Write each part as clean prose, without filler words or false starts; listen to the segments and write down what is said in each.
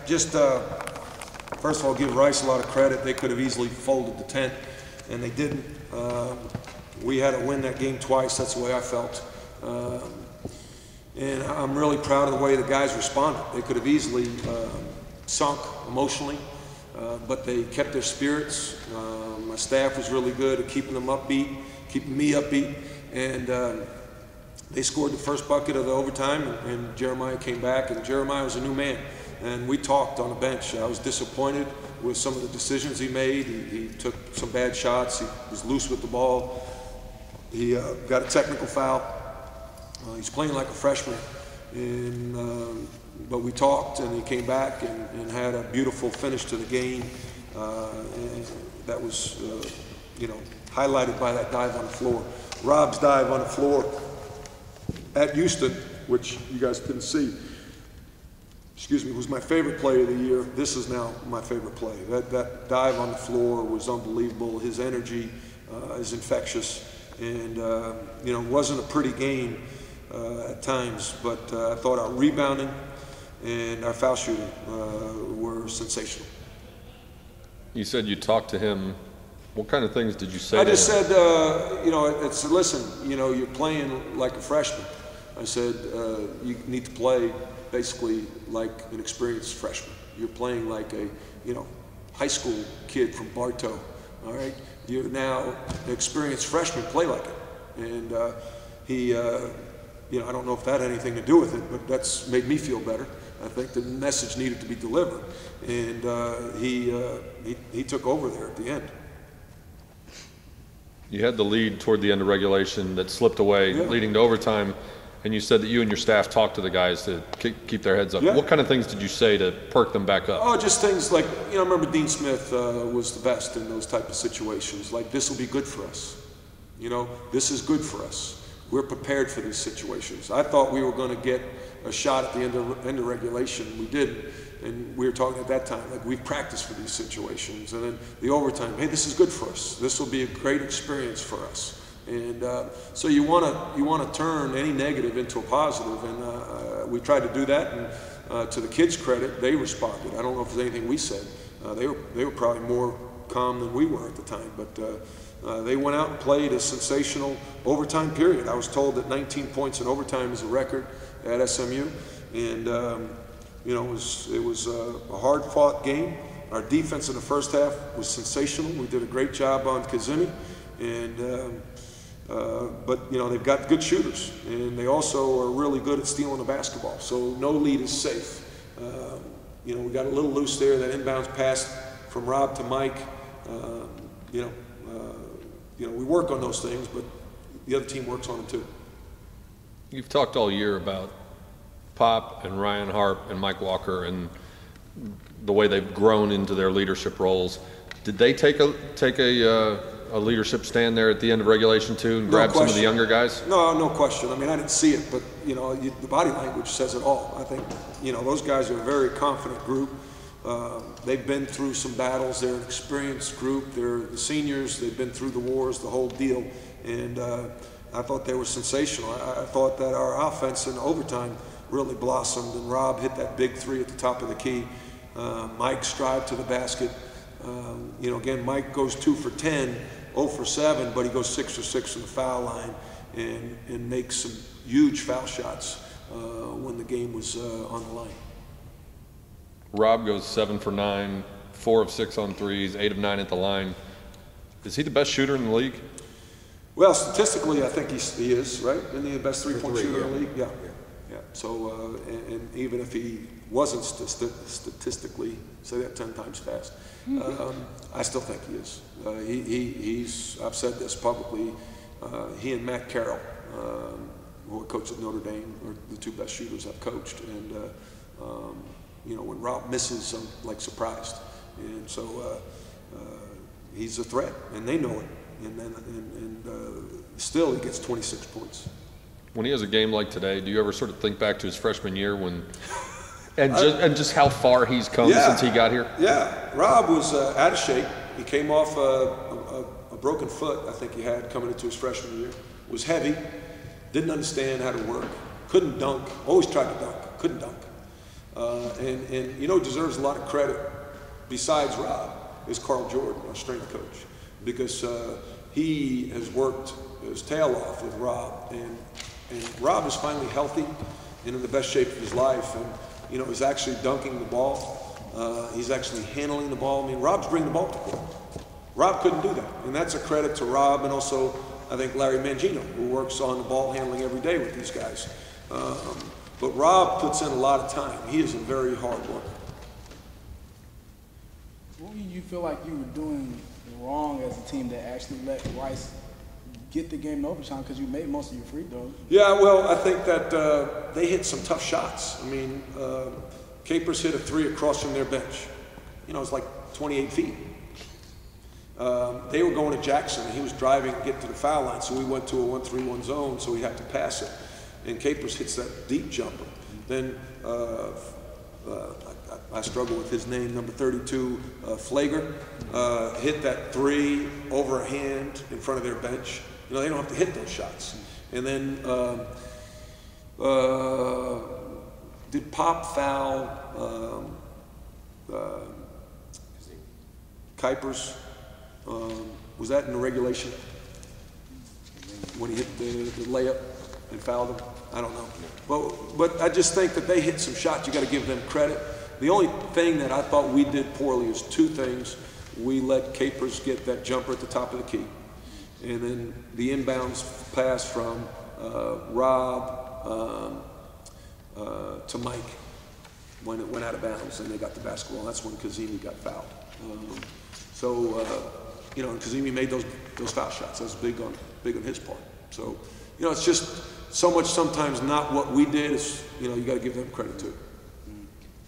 just first of all, give Rice a lot of credit. They could have easily folded the tent, and they didn't. We had to win that game twice. That's the way I felt. And I'm really proud of the way the guys responded. They could have easily sunk emotionally, but they kept their spirits. My staff was really good at keeping them upbeat, keeping me upbeat, and they scored the first bucket of the overtime, and Jeremiah came back, and Jeremiah was a new man. And we talked on the bench. I was disappointed with some of the decisions he made. He took some bad shots. He was loose with the ball. He got a technical foul. He's playing like a freshman, and, but we talked, and he came back and had a beautiful finish to the game. And that was, you know, highlighted by that dive on the floor. Rob's dive on the floor at Houston, which you guys couldn't see, excuse me, was my favorite play of the year. This is now my favorite play. That dive on the floor was unbelievable. His energy is infectious, and you know, it wasn't a pretty game at times, but I thought our rebounding and our foul shooting were sensational. You said you talked to him. What kind of things did you say I to just him? said, you know, it's, listen, you know, you're playing like a freshman. I said, you need to play basically like an experienced freshman. You're playing like a, you know, high school kid from Bartow, all right? You're now an experienced freshman, play like it. And he, you know, I don't know if that had anything to do with it, but that's made me feel better. I think the message needed to be delivered, and he took over there at the end. You had the lead toward the end of regulation that slipped away, leading to overtime, and you said that you and your staff talked to the guys to keep their heads up. Yeah. What kind of things did you say to perk them back up? Oh, just things like, you know, I remember Dean Smith was the best in those type of situations. Like, this will be good for us. You know, this is good for us. We're prepared for these situations. I thought we were going to get a shot at the end of regulation. We didn't. And we were talking at that time, like, we've practiced for these situations. And then the overtime, hey, this is good for us. This will be a great experience for us. And so you want to turn any negative into a positive. And we tried to do that. And to the kids' credit, they responded. I don't know if there's anything we said. They were probably more calm than we were at the time. But they went out and played a sensational overtime period. I was told that 19 points in overtime is a record at SMU, and you know, it was a hard-fought game. Our defense in the first half was sensational. We did a great job on Kazemi, and but you know, they've got good shooters, and they also are really good at stealing the basketball. So no lead is safe. You know, we got a little loose there. That inbounds pass from Rob to Mike. You know, we work on those things, but the other team works on them too. You've talked all year about Pop and Ryan Harp and Mike Walker and the way they've grown into their leadership roles. Did they take a leadership stand there at the end of regulation too and grab some of the younger guys? No question. I mean, I didn't see it, but you know, the body language says it all. I think, you know, those guys are a very confident group. They've been through some battles. They're an experienced group. They're the seniors. They've been through the wars, the whole deal. And I thought they were sensational. I thought that our offense in overtime really blossomed, and Rob hit that big three at the top of the key. Mike strived to the basket. You know, again, Mike goes 2 for 10, 0 for 7, but he goes 6 for 6 from the foul line and makes some huge foul shots when the game was on the line. Rob goes 7 for 9, 4 of 6 on threes, 8 of 9 at the line. Is he the best shooter in the league? Well, statistically, I think he is, right? Isn't he the best three-point shooter in the league? Yeah. So, and even if he wasn't statistically, say that 10 times fast, I still think he is. He's, I've said this publicly, he and Matt Carroll, who I coached at Notre Dame, are the two best shooters I've coached. And, you know, when Rob misses, I'm like surprised. And so he's a threat, and they know it. And still he gets 26 points. When he has a game like today, do you ever sort of think back to his freshman year when, and just how far he's come since he got here? Yeah, Rob was out of shape. He came off a broken foot, I think he had coming into his freshman year. Was heavy, didn't understand how to work, couldn't dunk, always tried to dunk, couldn't dunk. And you know, deserves a lot of credit besides Rob is Carl Jordan, our strength coach, because he has worked his tail off with Rob, and Rob is finally healthy and in the best shape of his life, and you know, he's actually dunking the ball. He's actually handling the ball. I mean, Rob's bringing the ball to court. Rob couldn't do that, and that's a credit to Rob, and also I think Larry Mangino, who works on the ball handling every day with these guys. But Rob puts in a lot of time. He is a very hard worker. What do you feel like you were doing wrong as a team that actually let Rice get the game in overtime, because you made most of your free throws? Yeah, well, I think that they hit some tough shots. I mean, Capers hit a 3 across from their bench. You know, it's like 28 feet. They were going to Jackson, and he was driving to get to the foul line, so we went to a 1-3-1 zone, so we had to pass it. And Capers hits that deep jumper. Then I struggle with his name, number 32, Flager, hit that 3 over a hand in front of their bench. You know, they don't have to hit those shots. And then did Pop foul Kuipers? Was that in the regulation when he hit the layup and fouled him? I don't know. But I just think that they hit some shots. You got to give them credit. The only thing that I thought we did poorly is 2 things. We let Capers get that jumper at the top of the key, and then the inbounds pass from Rob to Mike when it went out of bounds, and they got the basketball. That's when Kazemi got fouled. You know, and Kazemi made those foul shots. That was big on his part. So, you know, it's just so much sometimes not what we did. It's, you know, you got to give them credit too.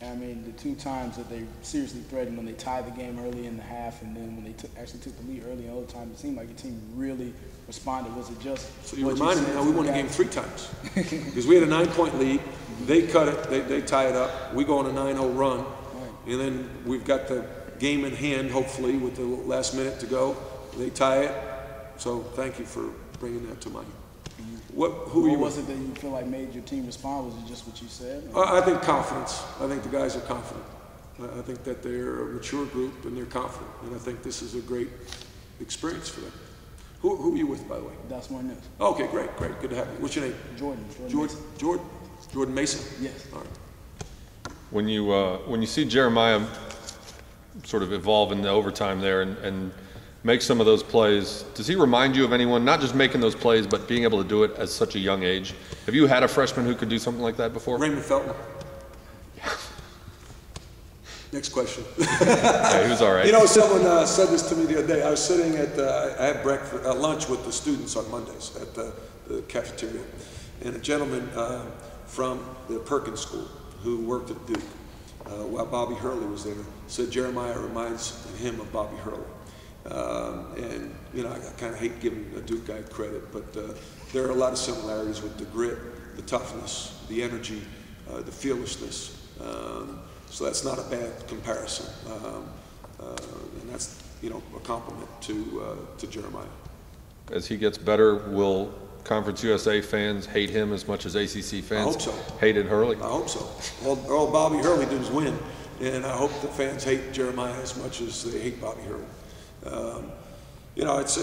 I mean, the 2 times that they seriously threatened, when they tied the game early in the half, and then when they actually took the lead early in overtime, it seemed like the team really responded. Was it just? So you reminded me, now we won the game 3 times because we had a 9-point lead. They cut it. They tie it up. We go on a 9-0 run, right. And then we've got the game in hand, hopefully, with the last minute to go. They tie it. So thank you for bringing that to mind. What was it that you feel like made your team respond? Was it just what you said? I think confidence. I think the guys are confident. I think that they're a mature group and they're confident. And I think this is a great experience for them. Who are you with, by the way? That's my news. Okay, great. Good to have you. What's your name? Jordan. Jordan Mason? Yes. All right. When you see Jeremiah sort of evolve in the overtime there and make some of those plays, does he remind you of anyone, not just making those plays, but being able to do it at such a young age? Have you had a freshman who could do something like that before? Raymond Felton. Next question. Yeah, he was all right. You know, someone said this to me the other day. I was sitting at, I had lunch with the students on Mondays at the cafeteria, and a gentleman from the Perkins School who worked at Duke, while Bobby Hurley was there, said Jeremiah reminds him of Bobby Hurley. And, you know, I kind of hate giving a Duke guy credit, but there are a lot of similarities with the grit, the toughness, the energy, the fearlessness. So that's not a bad comparison. And that's, you know, a compliment to Jeremiah. As he gets better, will Conference USA fans hate him as much as ACC fans I hope so. hated Hurley? I hope so. All Bobby Hurley did was win, and I hope the fans hate Jeremiah as much as they hate Bobby Hurley. You know, it's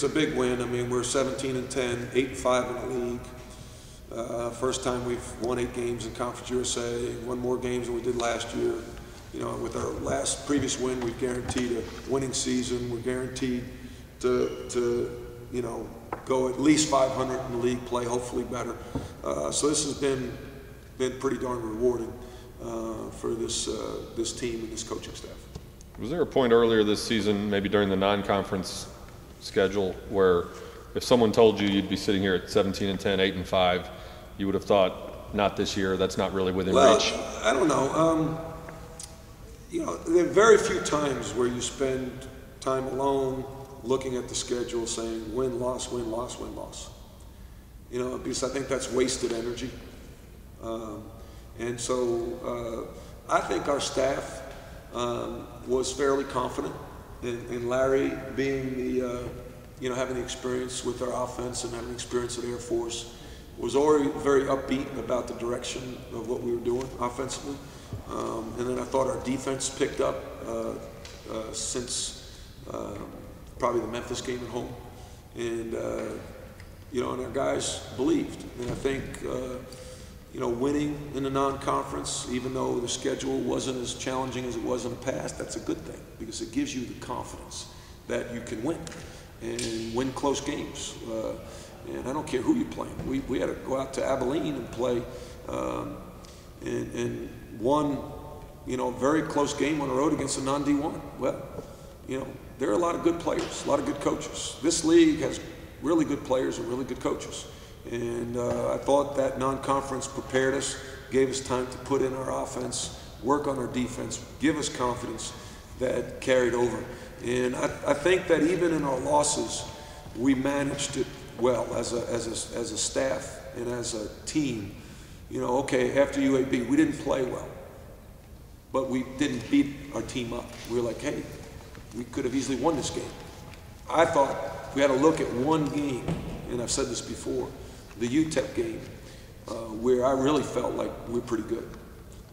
a big win. I mean, we're 17-10, 8-5 in the league. First time we've won 8 games in Conference USA, won more games than we did last year. You know, with our previous win, we've guaranteed a winning season. We're guaranteed to you know, go at least 500 in the league play, hopefully better. So this has been pretty darn rewarding for this team and this coaching staff. Was there a point earlier this season, maybe during the non-conference schedule, where if someone told you you'd be sitting here at 17-10, 8-5, you would have thought, not this year, that's not really within reach? I don't know. You know, there are very few times where you spend time alone looking at the schedule saying win, loss, win, loss, win, loss. You know, because I think that's wasted energy. And so I think our staff was fairly confident in Larry being the, you know, having the experience with our offense and having experience at Air Force, was already very upbeat about the direction of what we were doing offensively. And then I thought our defense picked up since probably the Memphis game at home. And, you know, and our guys believed. And I think, you know, winning in the non-conference, even though the schedule wasn't as challenging as it was in the past, that's a good thing because it gives you the confidence that you can win and win close games. And I don't care who you're playing. We had to go out to Abilene and play and won, you know, very close game on the road against a non-D1. Well, you know, there are a lot of good players, a lot of good coaches. This league has really good players and really good coaches. And I thought that non-conference prepared us, gave us time to put in our offense, work on our defense, give us confidence that carried over. And I think that even in our losses, we managed it well as a staff and as a team. You know, okay, after UAB, we didn't play well, but we didn't beat our team up. We were like, hey, we could have easily won this game. I thought we had to look at one game, and I've said this before, the UTEP game, where I really felt like we're pretty good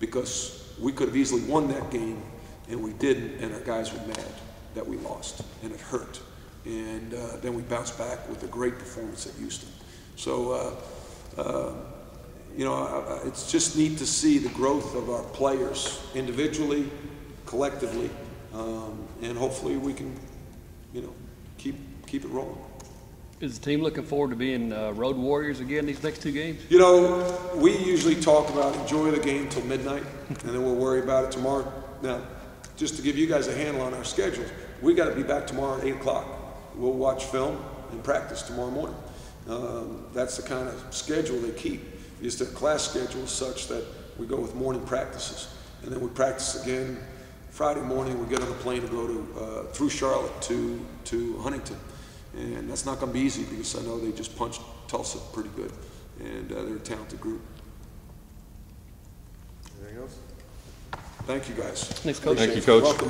because we could have easily won that game, and we didn't, and our guys were mad that we lost, and it hurt. And then we bounced back with a great performance at Houston. So, you know, it's just neat to see the growth of our players individually, collectively, and hopefully we can, you know, keep it rolling. Is the team looking forward to being road warriors again these next two games? You know, we usually talk about enjoy the game till midnight, and then we'll worry about it tomorrow. Now, just to give you guys a handle on our schedule, we got to be back tomorrow at 8 o'clock. We'll watch film and practice tomorrow morning. That's the kind of schedule they keep. Just their class schedule is such that we go with morning practices, and then we practice again Friday morning. We get on a plane to go to through Charlotte to Huntington, and that's not going to be easy because I know they just punched Tulsa pretty good, and they're a talented group. Anything else? Thank you guys. Thanks, Coach. Thank you, Coach. Welcome.